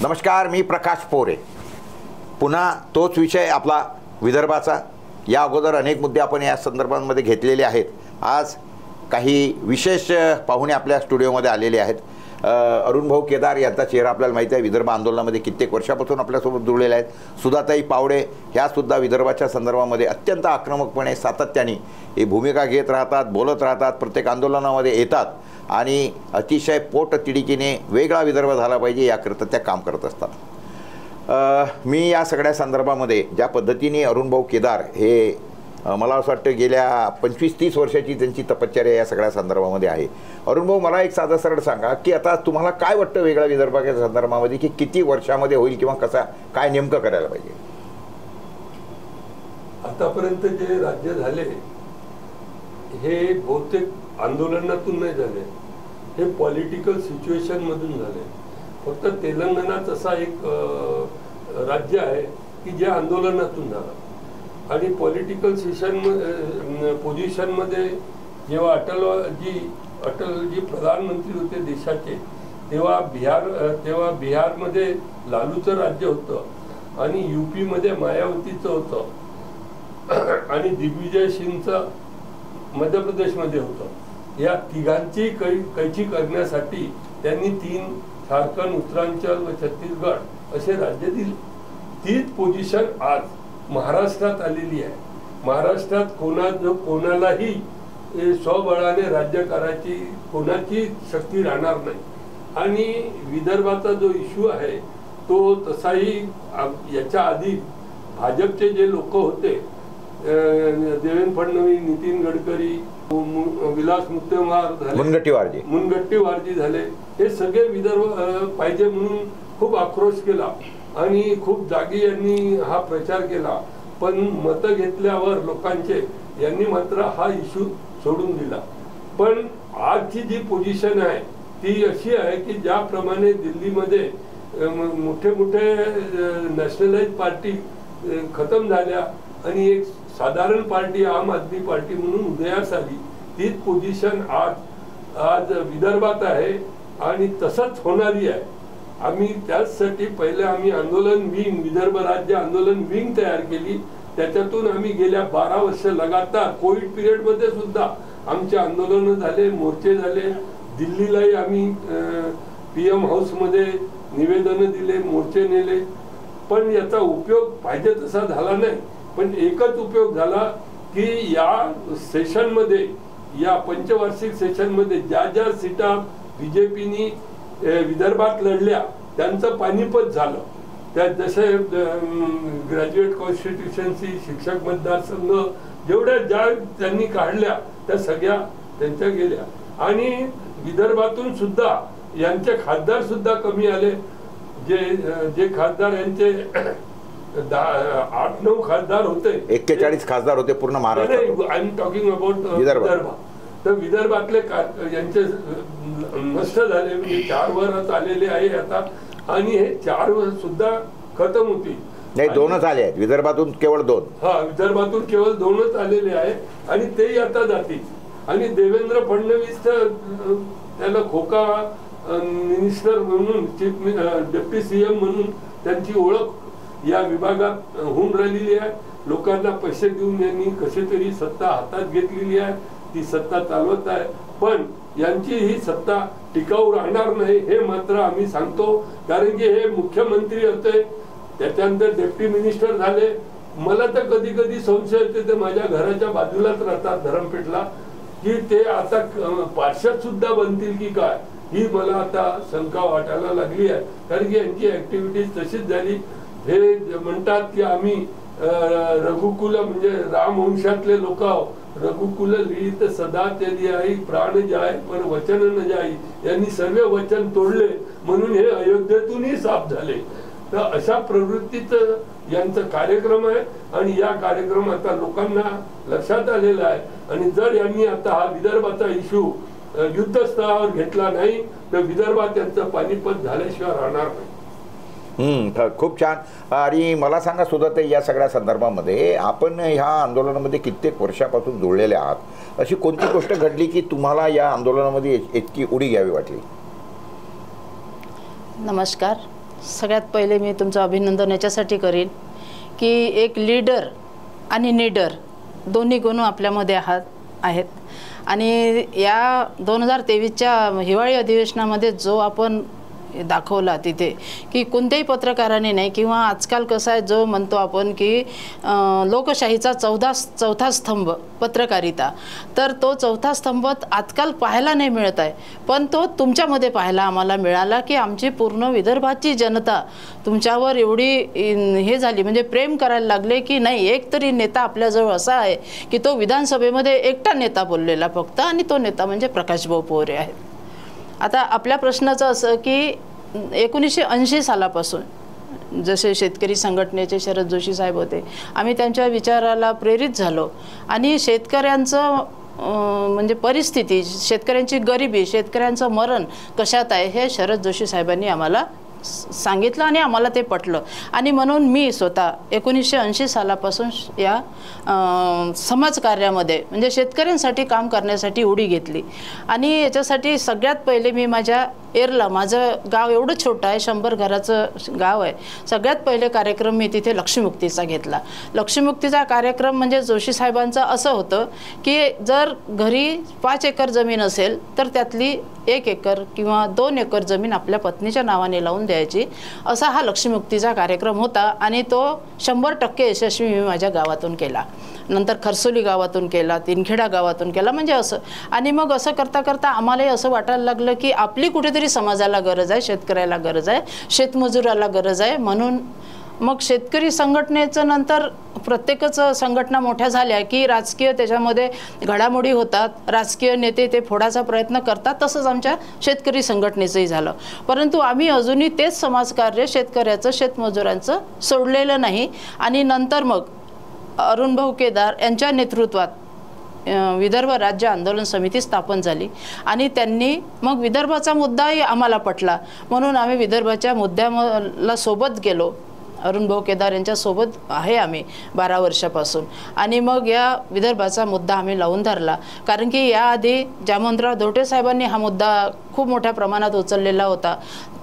नमस्कार, मी प्रकाश पोरे। पुन्हा तोच विषय आपला विदर्भाचा। या अगोदर अनेक मुद्दे आपण या संदर्भांमध्ये घेतलेले आहेत। आज काही विशेष पाहुणे आपल्या स्टुडिओमध्ये आलेले आहेत। अरुण भाऊ केदार यांचा चेहरा आपल्याला माहिती आहे, विदर्भ आंदोलनामध्ये कित्येक वर्षापासून आपल्यासोबत जुळलेले आहेत। सुधाताई पावडे ह्या सुद्धा विदर्भाच्या संदर्भामध्ये अत्यंत आक्रमकपणे सातत्याने ही भूमिका घेत राहतात, बोलत राहतात, प्रत्येक आंदोलनामध्ये येतात आणि अतिशय पोटतिडकीने वेगळा विदर्भ झाला पाहिजे याकरता त्या काम करत असतात। मी या सगळ्या संदर्भामध्ये ज्या पद्धतीने अरुण भाऊ केदार हे मला असं वाटतं गेल्या 25-30 वर्षाची त्यांची तपश्चर्या या सगळ्या संदर्भामध्ये आहे। अरुण भाऊ, मला एक साधा सरळ सांगा की आता तुम्हाला काय वाटतं वेगळ्या विदर्भाच्या संदर्भामध्ये की किती वर्षामध्ये होईल किंवा कसा काय नेमकं करायला पाहिजे? आतापर्यंत जे राज्य झाले हे बहुतेक आंदोलनातून नाही झाले, हे पॉलिटिकल सिच्युएशन मधून झाले। फक्त तेलंगणाच असा एक राज्य आहे की जे आंदोलनातून झालं आणि पॉलिटिकल पोझिशन मध्ये जेव्हा अटलजी प्रधानमंत्री होते देशाचे तेव्हा बिहारमध्ये लालूचं राज्य होतं आणि यूपी मध्ये मायावतीचं होतं आणि दिग्विजय सिंगचं मध्य प्रदेशमध्ये होतं। या तिघांची कैची करण्यासाठी त्यांनी 3 झारखंड, उत्तरांचल व छत्तीसगड असे राज्य दिले। तीच पोझिशन आज महाराष्ट्रात आलेली आहे। महाराष्ट्रात कोणालाही स्वबळाने राज्य करायची कोणाची शक्ती राहणार नाही आणि विदर्भाचा जो इश्यू आहे तो तसाही याच्या आधी भाजपचे जे लोक होते, देवेंद्र फडणवीस, नितीन गडकरी, विलास मुत्तेमवार झाले, मुनगट्टीवारजी झाले, हे सगळे विदर्भ पाहिजे म्हणून खूप आक्रोश केला आणि खूप जागी यांनी हा प्रचार केला। पण मतं घेतल्यावर लोकांचे यांनी मात्र हा इश्यू सोडून दिला। पण आजची जी पोझिशन आहे ती अशी आहे की ज्याप्रमाणे दिल्लीमध्ये मोठे नॅशनलाइज पार्टी खतम झाल्या आणि एक साधारण पार्टी आम आदमी पार्टी म्हणून उदयास आली, तीच पोझिशन आज विदर्भात आहे आणि तसंच होणारी आहे। आम्ही त्यासाठी पहिले आंदोलन विंग, विदर्भ राज्य आंदोलन विंग तयार केली। त्याच्यातून आम्ही गेल्या 12 वर्ष लगातार कोविड पिरियड मध्ये सुद्धा आमचे आंदोलन झाले, मोर्चे झाले। दिल्लीलाही आम्ही PM हाऊस मध्ये निवेदन दिले, मोर्चे नेले, पण याचा उपयोग पाहिजे तसा झाला नाही। पण एकच उपयोग झाला की या सेशन मध्ये, या पंचवार्षिक सेशन मध्ये ज्या सीटा बीजेपीनी विदर्भात लढल्या त्यांचं पानिपत झालं। त्या जसे ग्रॅज्युएट कॉन्स्टिट्युशन्सी, शिक्षक मतदारसंघ ज्या त्यांनी काढल्या त्या सगळ्या त्यांच्या गेल्या आणि विदर्भातून सुद्धा यांचे खासदार सुद्धा कमी आले। जे खासदार यांचे 8-9 खासदार होते, 41 खासदार होते पूर्ण महाराष्ट्रात। I am talking about Vidarbha. तर विदर्भातले यांचे नष्ट झाले, म्हणजे 4 वर आलेले आहे आता आणि हे 4 वर सुद्धा खतम होती। नाही, 2च आले आहेत विदर्भातून, केवळ 2। विदर्भातून केवळ 2च आलेले आहे आणि तेही आता जातील। आणि देवेंद्र फडणवीस त्याला खोका मिनिस्टर म्हणून, डेप्टी CM म्हणून त्यांची ओळख या विभागात होऊन राहिलेली आहे। लोकांना पैसे देऊन यांनी कशी तरी सत्ता हातात घेतलेली आहे, ती सत्ता चालवत आहे। पण यांची ही सत्ता टिकाऊ राहणार नाही हे मात्र आम्ही सांगतो, कारण की हे मुख्यमंत्री होते, त्याच्यानंतर डेप्टी मिनिस्टर झाले। मला तर कधी कधी संशय येते, ते माझ्या घराच्या बाजूलाच राहतात धरमपेठला, की ते आता पार्षद सुद्धा बनतील की काय ही मला आता शंका वाटायला लागली आहे। कारण की यांची ऍक्टिव्हिटीज तशीच झाली। हे म्हणतात की आम्ही रघुकुल म्हणजे रामवंशातले लोक आहोत, रघुकुल लिहित सदा तेली आई, प्राण जाय पण वचन न जाई। यांनी सर्व वचन तोडले म्हणून हे अयोध्येतूनही साफ झाले। तर अशा प्रवृत्तीचं यांचा कार्यक्रम आहे आणि या कार्यक्रम आता लोकांना लक्षात आलेला आहे। आणि जर यांनी आता हा विदर्भाचा इश्यू युद्धस्तरावर घेतला नाही तर विदर्भात यांचं पानिपत झाल्याशिवाय राहणार नाही। खूप छान। आणि मला सांगा सुधाताई, या सगळ्या संदर्भामध्ये आपण ह्या आंदोलनामध्ये कित्येक वर्षापासून जोडलेले आहात, अशी कोणती गोष्ट घडली की तुम्हाला या आंदोलनामध्ये इतकी उडी घ्यावी वाटली? नमस्कार। सगळ्यात पहिले मी तुमचं अभिनंदन याच्यासाठी करीन की एक लीडर आणि नीडर दोन्ही गुण आपल्यामध्ये आहेत आणि या 2023च्या हिवाळी अधिवेशनामध्ये जो आपण दाखवला तिथे की कोणत्याही पत्रकाराने नाही किंवा आजकाल कसं आहे जो म्हणतो आपण की लोकशाहीचा चौथा स्तंभ पत्रकारिता, तर तो चौथा स्तंभ आजकाल पाहायला नाही मिळत आहे, पण तो तुमच्यामध्ये पाहायला आम्हाला मिळाला की आमची पूर्ण विदर्भाची जनता तुमच्यावर एवढी हे झाली म्हणजे प्रेम करायला लागले की नाही एक तरी नेता आपल्याजवळ असा आहे की तो विधानसभेमध्ये एकटा नेता बोललेला फक्त, आणि तो नेता म्हणजे प्रकाशभाऊ पोहरे आहेत. आता आपल्या प्रश्नाचं असं की 1980 सालापासून जसे शेतकरी संघटनेचे शरद जोशी साहेब होते, आम्ही त्यांच्या विचाराला प्रेरित झालो आणि शेतकऱ्यांचं म्हणजे परिस्थिती, शेतकऱ्यांची गरिबी, शेतकऱ्यांचं मरण कशात आहे हे शरद जोशी साहेबांनी आम्हाला सांगितलं आणि आम्हाला ते पटलं आणि म्हणून मी स्वतः 1980 सालापासून या समाजकार्यामध्ये म्हणजे शेतकऱ्यांसाठी काम करण्यासाठी उडी घेतली. आणि याच्यासाठी सगळ्यात पहिले मी माझ्या एरला, माझं गाव एवढं छोटं आहे, 100 घराचं गाव आहे, सगळ्यात पहिले कार्यक्रम मी तिथे लक्ष्मीमुक्तीचा घेतला. लक्ष्मीमुक्तीचा कार्यक्रम म्हणजे जोशी साहेबांचं असं होतं की जर घरी 5 एकर जमीन असेल तर त्यातली 1 एकर किंवा 2 एकर जमीन आपल्या पत्नीच्या नावाने लावून द्यायची, असा हा लक्ष्मीमुक्तीचा कार्यक्रम होता आणि तो 100% यशस्वी मी माझ्या गावातून केला. नंतर खरसोली गावातून केला, तिनखेडा गावातून केला, म्हणजे असं. आणि मग असं करता करता आम्हालाही असं वाटायला लागलं की आपली कुठेतरी समाजाला गरज आहे, शेतकऱ्याला गरज आहे, शेतमजुराला गरज आहे. म्हणून मग शेतकरी संघटनेचं नंतर प्रत्येकच संघटना मोठ्या झाल्या की राजकीय त्याच्यामध्ये घडामोडी होतात, राजकीय नेते ते फोडायचा प्रयत्न करतात, तसंच आमच्या शेतकरी संघटनेचंही झालं. परंतु आम्ही अजूनही तेच समाजकार्य शेतकऱ्याचं, शेतमजुरांचं सोडलेलं नाही. आणि नंतर मग अरुणभाऊ केदार यांच्या नेतृत्वात विदर्भ राज्य आंदोलन समिती स्थापन झाली आणि त्यांनी मग विदर्भाचा मुद्दाही आम्हाला पटला म्हणून आम्ही विदर्भाच्या मुद्द्याला सोबत गेलो. अरुणभाऊ केदार यांच्यासोबत आहे आम्ही 12 वर्षापासून आणि मग या विदर्भाचा मुद्दा आम्ही लावून धरला. कारण की याआधी जामवंतराव धोटे साहेबांनी हा मुद्दा खूप मोठ्या प्रमाणात उचललेला होता.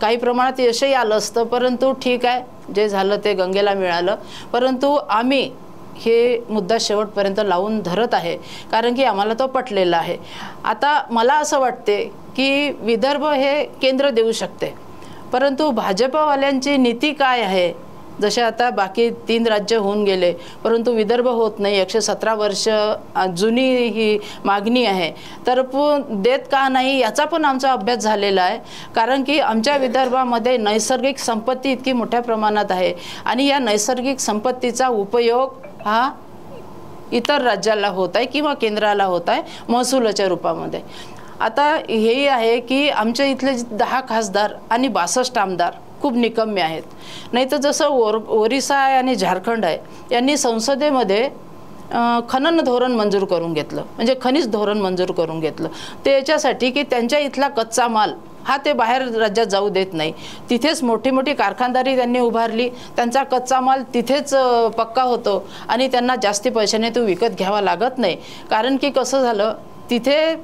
काही प्रमाणात यशही आलं असतं, परंतु ठीक आहे, जे झालं ते गंगेला मिळालं. परंतु आम्ही हे मुद्दा शेवटपर्यंत लावून धरत आहे कारण की आम्हाला तो पटलेला आहे. आता मला असं वाटते की विदर्भ हे केंद्र देऊ शकते, परंतु भाजपवाल्यांची नीती काय आहे, जसे आता बाकी 3 राज्य होऊन गेले परंतु विदर्भ होत नाही, 117 वर्ष जुनी ही मागणी आहे, तर देत का नाही याचा पण आमचा अभ्यास झालेला आहे. कारण की आमच्या विदर्भामध्ये नैसर्गिक संपत्ती इतकी मोठ्या प्रमाणात आहे आणि या नैसर्गिक संपत्तीचा उपयोग हा इतर राज्याला होत आहे किंवा केंद्राला होत आहे महसुलाच्या रूपामध्ये. आता हेही आहे की आमच्या इथले 10 खासदार आणि 62 आमदार खूप निकम्य आहेत. नाही तर जसं ओरिसा आहे आणि झारखंड आहे, यांनी संसदेमध्ये खनन धोरण मंजूर करून घेतलं, म्हणजे खनिज धोरण मंजूर करून घेतलं. ते याच्यासाठी की त्यांच्या इथला कच्चा माल हा ते बाहेर राज्यात जाऊ देत नाही. तिथेच मोठी मोठी कारखानदारी त्यांनी उभारली, त्यांचा कच्चा माल तिथेच पक्का होतो आणि त्यांना जास्ती पैशाने तो विकत घ्यावा लागत नाही. कारण की कसं झालं, तिथे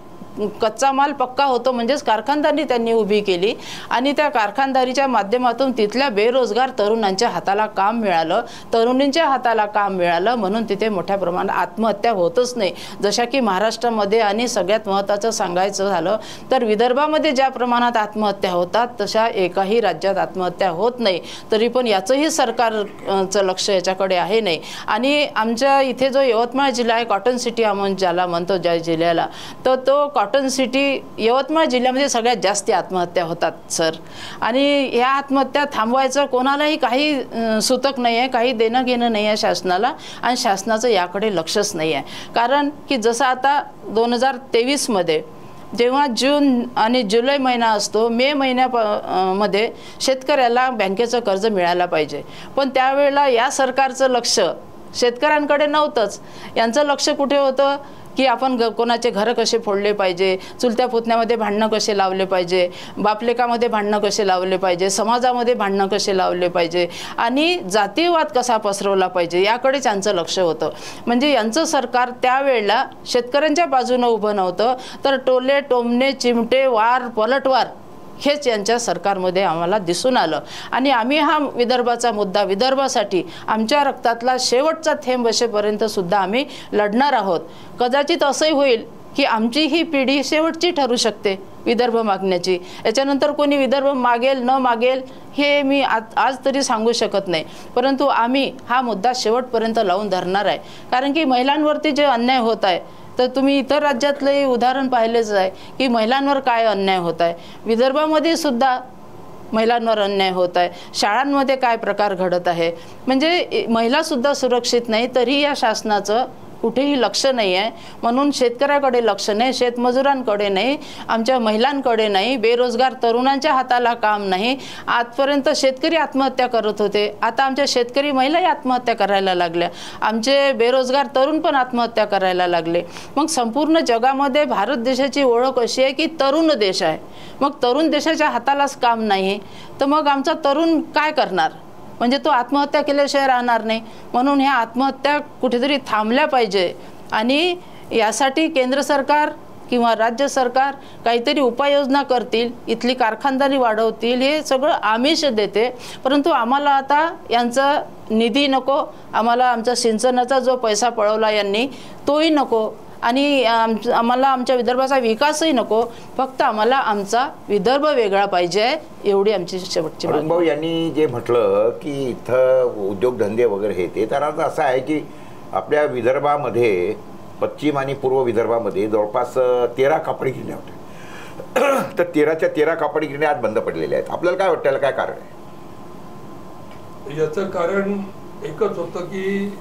कच्चा माल पक्का होतो म्हणजेच कारखानदारी त्यांनी उभी केली आणि त्या कारखानदारीच्या माध्यमातून तिथल्या बेरोजगार तरुणांच्या हाताला काम मिळालं, तरुणींच्या हाताला काम मिळालं, म्हणून तिथे मोठ्या प्रमाणात आत्महत्या होतच नाही. जशा की महाराष्ट्रामध्ये आणि सगळ्यात महत्त्वाचं सांगायचं झालं तर विदर्भामध्ये ज्या प्रमाणात आत्महत्या होतात तशा एकाही राज्यात आत्महत्या होत नाही. तरी पण याचंही सरकारचं लक्ष याच्याकडे आहे नाही. आणि आमच्या इथे जो यवतमाळ जिल्हा आहे, कॉटन सिटी आपण ज्याला म्हणतो, ज्या जिल्ह्याला, तर तो कॉटन सिटी यवतमाळ जिल्ह्यामध्ये सगळ्यात जास्त आत्महत्या होतात सर. आणि ह्या आत्महत्या थांबवायचं कोणालाही काही सूतक नाही आहे, काही देणं घेणं नाही आहे शासनाला आणि शासनाचं याकडे लक्षच नाही आहे. कारण की जसं आता 2023मध्ये जेव्हा जून आणि जुलै महिना असतो, मे महिन्यामध्ये शेतकऱ्याला बँकेचं कर्ज मिळायला पाहिजे, पण त्यावेळेला या सरकारचं लक्ष शेतकऱ्यांकडे नव्हतंच. यांचं लक्ष कुठे होतं की आपण कोणाचे घरं कसे फोडले पाहिजे, चुलत्या पुतण्यामध्ये भांडणं कसे लावले पाहिजे, बापलेकामध्ये भांडणं कसे लावले पाहिजे, समाजामध्ये भांडणं कसे लावले पाहिजे आणि जातीयवाद कसा पसरवला पाहिजे, याकडे त्यांचं लक्ष होतं. म्हणजे यांचं सरकार त्यावेळेला शेतकऱ्यांच्या बाजूनं उभं नव्हतं, तर टोले टोमणे चिमटे वार पलटवार हेच यांच्या सरकारमध्ये आम्हाला दिसून आलं. आणि आम्ही हा विदर्भाचा मुद्दा, विदर्भासाठी आमच्या रक्तातला शेवटचा थेंब बसेपर्यंत सुद्धा आम्ही लढणार आहोत. कदाचित असंही होईल की आमची ही पिढी शेवटची ठरू शकते विदर्भ मागण्याची. याच्यानंतर कोणी विदर्भ मागेल न मागेल हे मी आज तरी सांगू शकत नाही, परंतु आम्ही हा मुद्दा शेवटपर्यंत लावून धरणार आहे. कारण की महिलांवरती जे अन्याय होत आहे, तर तुम्ही इतर राज्यातले उदाहरण पाहिलेच आहे की महिलांवर काय अन्याय होत आहे. विदर्भामध्ये सुद्धा महिलांवर अन्याय होत आहे. शाळांमध्ये काय प्रकार घडत आहे. म्हणजे महिलासुद्धा सुरक्षित नाही, तरी या शासनाचं कुठेही लक्ष नाही आहे. म्हणून शेतकऱ्याकडे लक्ष नाही, शेतमजुरांकडे नाही, आमच्या महिलांकडे नाही, बेरोजगार तरुणांच्या हाताला काम नाही. आजपर्यंत शेतकरी आत्महत्या करत होते, आता आमच्या शेतकरी महिलाही आत्महत्या करायला लागल्या, आमचे बेरोजगार तरुण पण आत्महत्या करायला लागले. मग संपूर्ण जगामध्ये भारत देशाची ओळख अशी आहे की तरुण देश आहे. मग तरुण देशाच्या हातालाच काम नाही, तर मग आमचा तरुण काय करणार? म्हणजे तो आत्महत्या केल्याशिवाय राहणार नाही. म्हणून ह्या आत्महत्या कुठेतरी थांबल्या पाहिजे. आणि यासाठी केंद्र सरकार किंवा राज्य सरकार काहीतरी उपाययोजना करतील, इथली कारखानदारी वाढवतील, हे सगळं आमिष देते. परंतु आम्हाला आता यांचा निधी नको, आम्हाला आमचा सिंचनाचा जो पैसा पळवला यांनी तोही नको, आणि आम्हाला आमच्या विदर्भाचा विकासही नको. फक्त आम्हाला आमचा विदर्भ वेगळा पाहिजे, एवढी आमची शेवटची मागणी. भाऊ यांनी जे म्हटलं की इथं उद्योगधंदे वगैरे हे ते, तर आता असं आहे की आपल्या विदर्भामध्ये, पश्चिम आणि पूर्व विदर्भामध्ये जवळपास 13 कापडी गिरण्या होत्या. तर 13च्या 13 कापडी गिरण्या आज बंद पडलेल्या आहेत. आपल्याला काय वाटतं, काय कारण आहे? याचं कारण एकच होतं की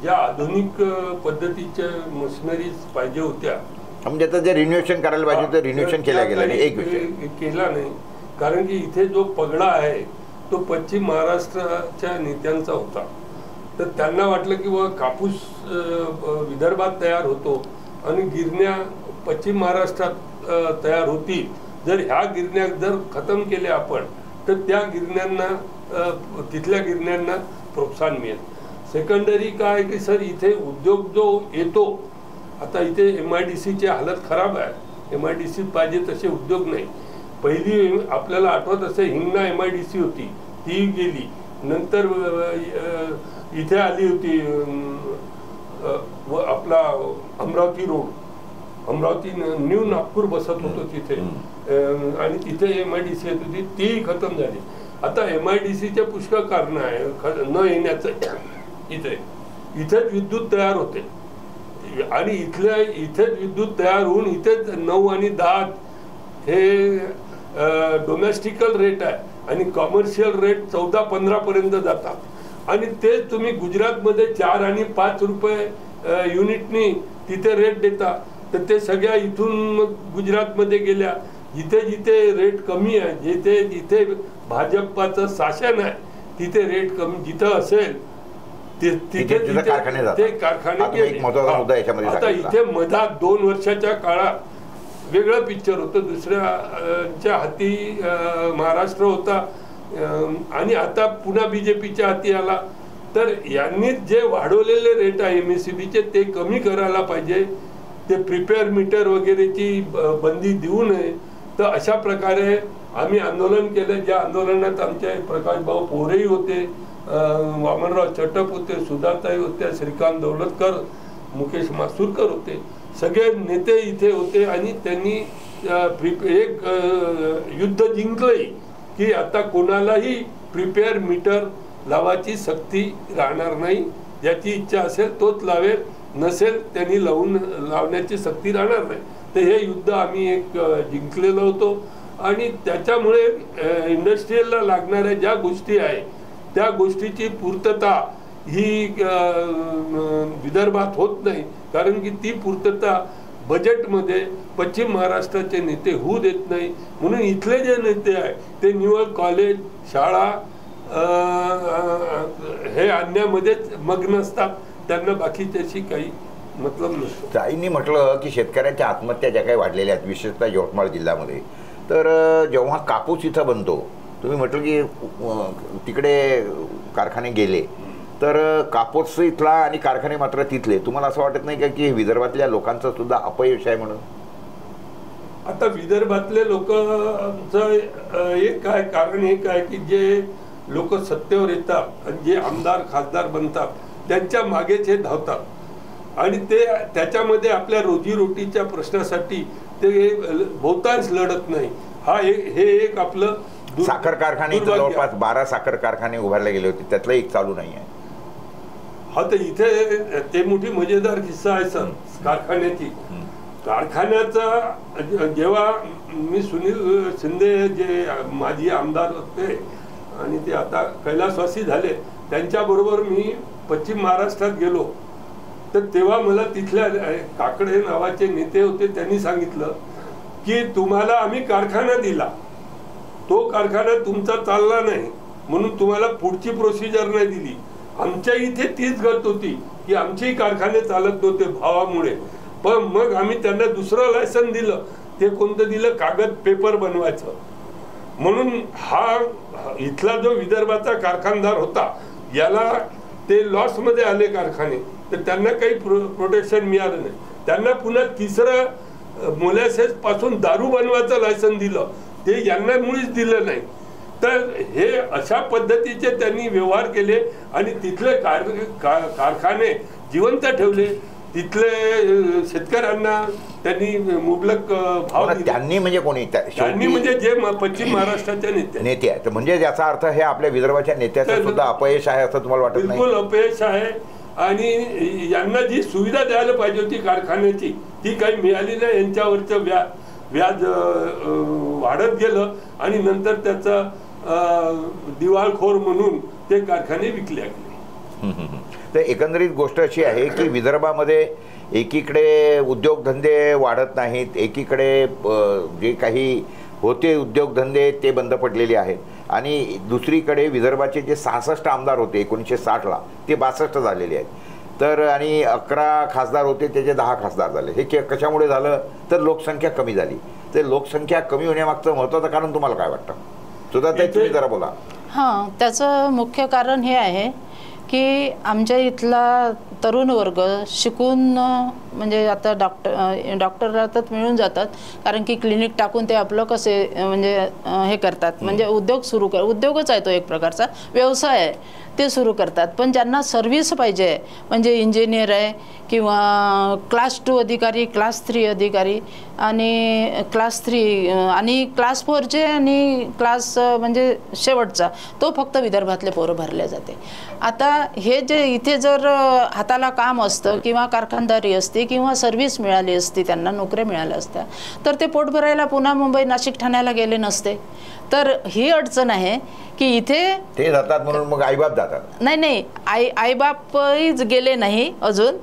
ज्या आधुनिक पद्धतीच्या मशिनरीज पाहिजे होत्या, म्हणजे आता जे रिन्युएशन करायला पाहिजे होतं, रिन्युएशन केलं गेलं नाही. एक विषय केला नाही. कारण की इथे जो पगडा आहे तो पश्चिम महाराष्ट्राच्या नेत्यांचा होता. तर त्यांना वाटलं की व कापूस विदर्भात तयार होतो आणि गिरण्या पश्चिम महाराष्ट्रात तयार होतील. जर ह्या गिरण्या जर खतम केल्या आपण, तर त्या गिरण्यांना, तिथल्या गिरण्यांना प्रोत्साहन मिळेल. सेकंडरी काय की सर, इथे उद्योग जो येतो, आता इथे MIDCची हालत खराब आहे. MIDC पाहिजे तसे उद्योग नाही. पहिली आपल्याला आठवत असेल हिंगणा MIDC होती, ती गेली. नंतर इथे आली होती आपला अमरावती रोड, अमरावती न्यू नागपूर बसत होतो तिथे, आणि तिथे MIDC येत होती, ती खतम झाली. आता MIDCचे पुष्कळ कारण आहे न येण्याचं. इथेच विद्युत तयार होते आणि इथेच विद्युत तयार होऊन इथेच 9 आणि 10 हे डोमेस्टिकल रेट आहे आणि कॉमर्शियल रेट 14-15 पर्यंत जातात. आणि तेच तुम्ही गुजरातमध्ये 4 आणि 5 रुपये युनिटनी तिथे रेट देता. तर ते सगळ्या इथून मग गुजरातमध्ये गेल्या. जिथे जिथे रेट कमी आहे, जिथे जिथे भाजपाचं शासन आहे, तिथे रेट कमी जिथं असेल तिथे कारखाने गेले. आता इथे मधात 2 वर्षाच्या काळात वेगळं पिक्चर होतं, दुसऱ्याच्या हाती महाराष्ट्र होता आणि आता पुन्हा BJPच्या हाती आला. तर यांनी जे वाढवलेले रेट आहे MSCBचे ते कमी करायला पाहिजे. ते प्रिपेअर मीटर वगैरेची बंदी देऊ नये. तर अशा प्रकारे आम्ही आंदोलन केलं. ज्या आंदोलनात आमचे प्रकाश भाऊ पोरेही होते, वामनराव चटप होते, सुधाताई होत्या, श्रीकांत दौलतकर, मुकेश मासुरकर होते, सगळे नेते इथे होते. आणि त्यांनी एक युद्ध जिंकलंय की आता कोणालाही प्रिपेअर मीटर लावायची सक्ती राहणार नाही. ज्याची इच्छा असेल तोच लावेल, नसेल त्यांनी लावण्याची सक्ती राहणार नाही. तर हे युद्ध आम्ही एक जिंकलेलो होतो. आणि त्याच्यामुळे इंडस्ट्रीयलला लागणाऱ्या ज्या गोष्टी आहे त्या गोष्टीची पूर्तता ही विदर्भात होत नाही. कारण की ती पूर्तता बजेटमध्ये पश्चिम महाराष्ट्राचे नेते होऊ देत नाही. म्हणून इथले जे नेते आहे ते निवळ कॉलेज, शाळा हे आणण्यामध्येच मग्न असतात. त्यांना बाकी त्याची काही मतलब नसतो. ताईंनी म्हटलं की शेतकऱ्यांच्या आत्महत्या ज्या काही वाढलेल्या आहेत, विशेषतः यवतमाळ जिल्ह्यामध्ये, तर जेव्हा कापूस इथं बनतो, तुम्ही म्हटलं की तिकडे कारखाने गेले, तर कापूस इथला आणि कारखाने मात्र तिथले. तुम्हाला असं वाटत नाही का की विदर्भातल्या लोकांचं सुद्धा अपयश आहे म्हणून? आता विदर्भातले लोकांचं एक काय कारण एक आहे की जे लोक सत्तेवर येतात आणि जे आमदार खासदार बनतात त्यांच्या मागेच हे धावतात आणि ते त्याच्यामध्ये आपल्या रोजीरोटीच्या प्रश्नासाठी ते बहुतांश लढत नाही. हे एक आपलं साखर कारखाने जवळपास 12 साखर कारखाने उभारले गेले होते, त्यातलं एक चालू नाही आहे. हा, तर इथे ते मोठी मजेदार किस्सा आहे सर कारखान्याची. कारखान्याचा जेव्हा मी सुनील शिंदे जे माजी आमदार होते आणि ते आता कैलासवासी झाले, त्यांच्याबरोबर मी पश्चिम महाराष्ट्रात गेलो, तर तेव्हा मला तिथल्या काकडे नावाचे नेते होते, त्यांनी सांगितलं की तुम्हाला आम्ही कारखाना दिला, तो कारखाना तुमचा चालला नाही म्हणून तुम्हाला पुढची प्रोसिजर नाही दिली. आमच्या इथे तीच गत होती की आमचेही कारखाने चालत नव्हते भावामुळे, पण मग आम्ही त्यांना दुसरं लायसन दिलं. ते कोणतं दिलं? कागद पेपर बनवायचं. म्हणून हा इथला जो विदर्भाचा कारखानदार होता, याला ते लॉस मध्ये आले कारखाने, तर त्यांना काही प्रोटेक्शन मिळालं नाही. त्यांना पुन्हा तिसरं मोलॅसेस पासून दारू बनवायचं लायसन दिलं, ते यांना मुळीच दिलं नाही. तर हे अशा पद्धतीचे त्यांनी व्यवहार केले आणि तिथले कारखाने जिवंत ठेवले. तिथले शेतकऱ्यांना त्यांनी मुबलक भाव दिले. त्यांनी म्हणजे कोणी? त्यांनी म्हणजे जे पश्चिम महाराष्ट्राच्या नेते आहेत. म्हणजे याचा अर्थ हे आपल्या विदर्भाच्या नेत्याचं सुद्धा अपयश आहे असं तुम्हाला वाटत नाही? बिलकुल अपयश आहे. आणि यांना जी सुविधा द्यायला पाहिजे होती कारखान्याची, ती काही मिळाली नाही. यांच्यावरचं व्याज वाढत गेलं आणि नंतर त्याचा दिवाळखोर म्हणून ते कारखाने विकले गेले. तर एकंदरीत गोष्ट अशी आहे की विदर्भामध्ये एकीकडे उद्योगधंदे वाढत नाहीत, एकीकडे जे काही होते उद्योगधंदे ते बंद पडलेले आहेत, आणि दुसरीकडे विदर्भाचे जे 66 आमदार होते 1960ला ते 62 झालेले आहेत. तर आणि 11 खासदार होते, त्याचे 10 खासदार झाले. हे कशामुळे झालं? तर लोकसंख्या कमी झाली. ते लोकसंख्या कमी होण्यामागचं महत्त्वाचं कारण तुम्हाला काय वाटतं? सुद्धा ते तुम्ही जरा बोला. हां, त्याचं मुख्य कारण हे आहे की आमच्या इथला तरुण वर्ग शिकून म्हणजे आता डॉक्टरला तर मिळून जातात, कारण की क्लिनिक टाकून ते आपलं कसे म्हणजे हे करतात, म्हणजे उद्योगच आहे तो, एक प्रकारचा व्यवसाय आहे, ते सुरू करतात. पण ज्यांना सर्व्हिस पाहिजे, म्हणजे इंजिनियर आहे किंवा क्लास 2 अधिकारी, क्लास 3 अधिकारी आणि क्लास 3 आणि क्लास 4चे आणि क्लास म्हणजे शेवटचा, तो फक्त विदर्भातले पोरं भरले जाते. आता हे जे इथे जर हाताला काम असतं किंवा कारखानदारी असते किंवा सर्व्हिस मिळाली असती, त्यांना नोकऱ्या मिळाल्या असत्या, तर ते पोट भरायला पुन्हा मुंबई, नाशिक, ठाण्याला गेले नसते. तर ही अडचण आहे की इथे ते जातात म्हणून मग आईबाप जातात. नाही, आईबापच गेले नाही अजून,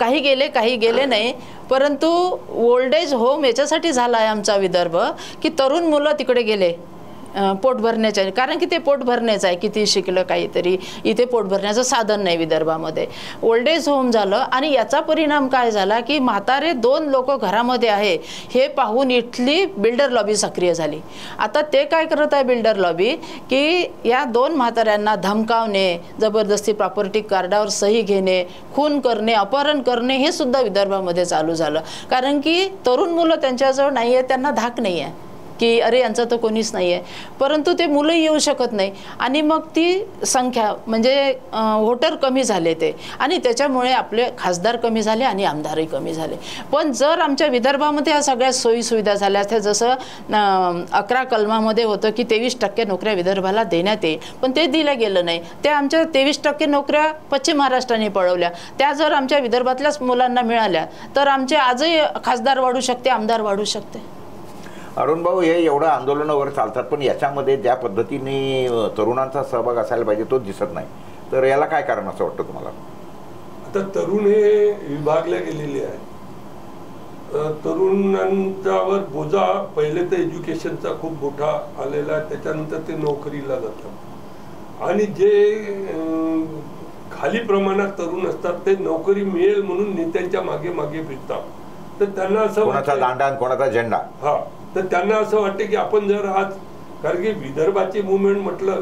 काही गेले नाही. परंतु ओल्ड एज होम याच्यासाठी झाला आहे आमचा विदर्भ की तरुण मुलं तिकडे गेले पोट भरण्याच्या, कारण की ते पोट भरण्याचं आहे, किती शिकलं काहीतरी, इथे पोट भरण्याचं साधन नाही विदर्भामध्ये. ओल्ड एज होम झालं आणि याचा परिणाम काय झाला की म्हातारे 2 लोक घरामध्ये आहे हे पाहून इथली बिल्डर लॉबी सक्रिय झाली. आता ते काय करत आहे बिल्डर लॉबी की या 2 म्हाताऱ्यांना धमकावणे, जबरदस्ती प्रॉपर्टी कार्डावर सही घेणे, खून करणे, अपहरण करणे, हे सुद्धा विदर्भामध्ये चालू झालं. कारण की तरुण मुलं त्यांच्याजवळ नाही आहे, त्यांना धाक नाही आहे की अरे यांचं तर कोणीच नाही आहे, परंतु ते मुलं येऊ शकत नाही आणि मग ती संख्या म्हणजे व्होटर कमी झाले ते, आणि त्याच्यामुळे आपले खासदार कमी झाले आणि आमदारही कमी झाले. पण जर आमच्या विदर्भामध्ये ह्या सगळ्या सोयीसुविधा झाल्या असत्या, जसं 11 कलमामध्ये होतं की 23% नोकऱ्या विदर्भाला देण्यात येईल, पण ते दिलं गेलं नाही. त्या आमच्या 23% नोकऱ्या पश्चिम महाराष्ट्राने पळवल्या. त्या जर आमच्या विदर्भातल्याच मुलांना मिळाल्या तर आमचे आजही खासदार वाढू शकते, आमदार वाढू शकते. अरुण भाऊ, हे एवढं आंदोलनं वगैरे चालतात, पण याच्यामध्ये ज्या पद्धतीने तरुणांचा सहभाग असायला पाहिजे तो दिसत नाही. तर याला काय कारण असं वाटतं तुम्हाला? आता तरुण हे विभागले गेलेले आहे. तरुणांच्यावर बोजा पहिले तर एज्युकेशनचा खूप मोठा आलेला आहे, त्याच्यानंतर ते नोकरीला जातात आणि जे खाली प्रमाणात तरुण असतात ते नोकरी मिळेल म्हणून नेत्यांच्या मागे मागे फिरतात. तर त्यांना असं कोणाचा दांडा कोणाचा झेंडा, हा, तर त्यांना असं वाटतं की आपण जर आज, कारण की विदर्भाची मुवमेंट म्हटलं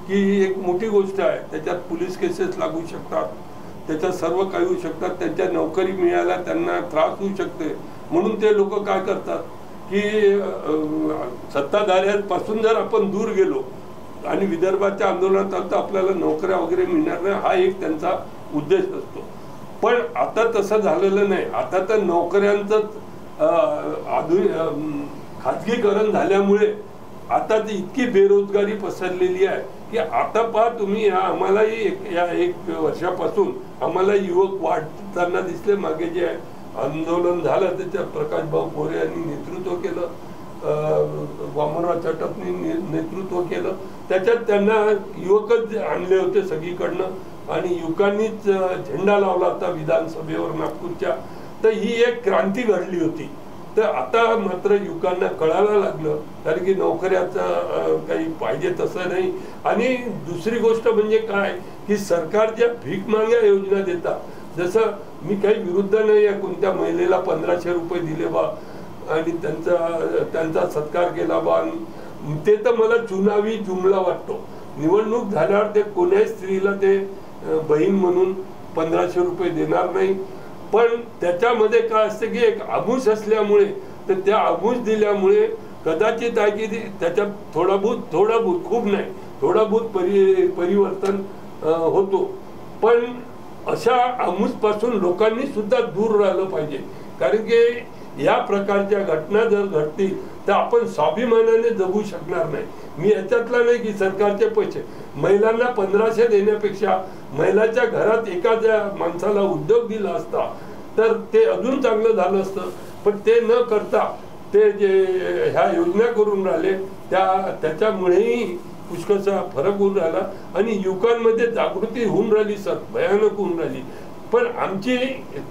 की एक मोठी गोष्ट आहे, त्याच्यात पोलीस केसेस लागू शकतात, त्याच्यात सर्व काही होऊ शकतात, त्यांच्या नोकरी मिळायला त्यांना त्रास होऊ शकते. म्हणून ते लोक काय करतात की सत्ताधाऱ्यांपासून जर आपण दूर गेलो आणि विदर्भाच्या आंदोलनात आलं तर आपल्याला नोकऱ्या वगैरे मिळणार नाही, हा एक त्यांचा उद्देश असतो. पण आता तसं झालेलं नाही. आता तर नोकऱ्यांचं खाजगीकरण झाल्यामुळे आता ती इतकी बेरोजगारी पसरलेली आहे की आता पहा तुम्ही, आम्हालाही या एक वर्षापासून आम्हाला युवक वाढताना दिसले. मागे जे आंदोलन झालं त्याच्या प्रकाशभाऊ गोरे यांनी नेतृत्व केलं, वामनराव चटपनी नेतृत्व केलं. त्याच्यात त्यांना युवकच आणले होते सगळीकडनं आणि युवकांनीच झेंडा लावला होता विधानसभेवर नागपूरच्या. तर ही एक क्रांती घडली होती. तर आता मात्र युवकांना कळायला लागलं कारण की नोकऱ्याचं काही पाहिजे तसं नाही. आणि दुसरी गोष्ट म्हणजे काय की सरकार ज्या भीक माग्या योजना देतात, जसं मी काही विरुद्ध नाही आहे, कोणत्या महिलेला 1500 रुपये दिले बा आणि त्यांचा सत्कार केला बा, ते तर मला चुनावी जुमला वाटतो. निवडणूक झाल्यावर ते कोण्याही स्त्रीला ते बहीण म्हणून 1500 रुपये देणार नाही. पण त्याच्यामध्ये काय असतं की एक आमुष असल्यामुळे, तर त्या आमुष दिल्यामुळे कदाचित आहे की त्याच्यात थोडा बहुत खूप नाही, थोडा बहुत परिवर्तन होतो. पण अशा आमुषपासून लोकांनी सुद्धा दूर राहिलं पाहिजे. कारण की या प्रकारच्या घटना जर घडतील तर आपण स्वाभिमानाने जगू शकणार नाही. मी याच्यातला नाही की सरकारचे पैसे महिलांना 1500 देण्यापेक्षा महिलाच्या घरात एखाद्या माणसाला उद्योग दिला असता तर ते अजून चांगलं झालं असतं. पण ते न करता ते जे ह्या योजना करून राहिले त्याच्यामुळेही पुष्कळसा फरक होऊन राहिला आणि युवकांमध्ये जागृती होऊन राहिली, सर भयानक होऊन राहिली. पण आमची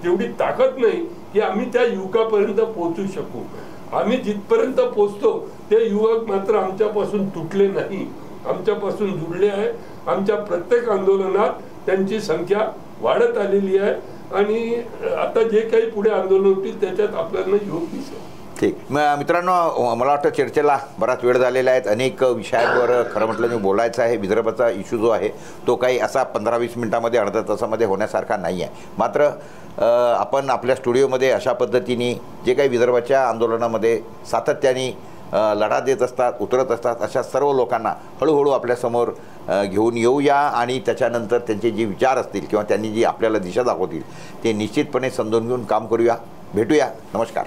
तेवढी ताकद नाही की आम्ही त्या युवकापर्यंत पोहोचू शकू. आम्ही जिथपर्यंत पोहोचतो ते युवक मात्र आमच्यापासून तुटले नाही, आमच्यापासून जुळले आहे. आमच्या प्रत्येक आंदोलनात त्यांची संख्या वाढत आलेली आहे आणि आता जे काही पुढे आंदोलन होतील त्याच्यात आपल्याला युवक दिसेल. ठीक. मित्रांनो, मला वाटतं चर्चेला बराच वेळ झालेला आहे. अनेक विषयांवर खरं म्हटलं मी बोलायचं आहे. विदर्भाचा इश्यू जो आहे तो काही असा 15-20 मिनिटामध्ये अर्ध्या तासामध्ये होण्यासारखा नाही आहे. मात्र आपण आपल्या स्टुडिओमध्ये अशा पद्धतीने जे काही विदर्भाच्या आंदोलनामध्ये सातत्याने लढा देत असतात, उतरत असतात, अशा सर्व लोकांना हळूहळू आपल्यासमोर घेऊन येऊया आणि त्याच्यानंतर त्यांचे जे विचार असतील किंवा त्यांनी जी आपल्याला दिशा दाखवतील ते निश्चितपणे समजून घेऊन काम करूया. भेटूया. नमस्कार.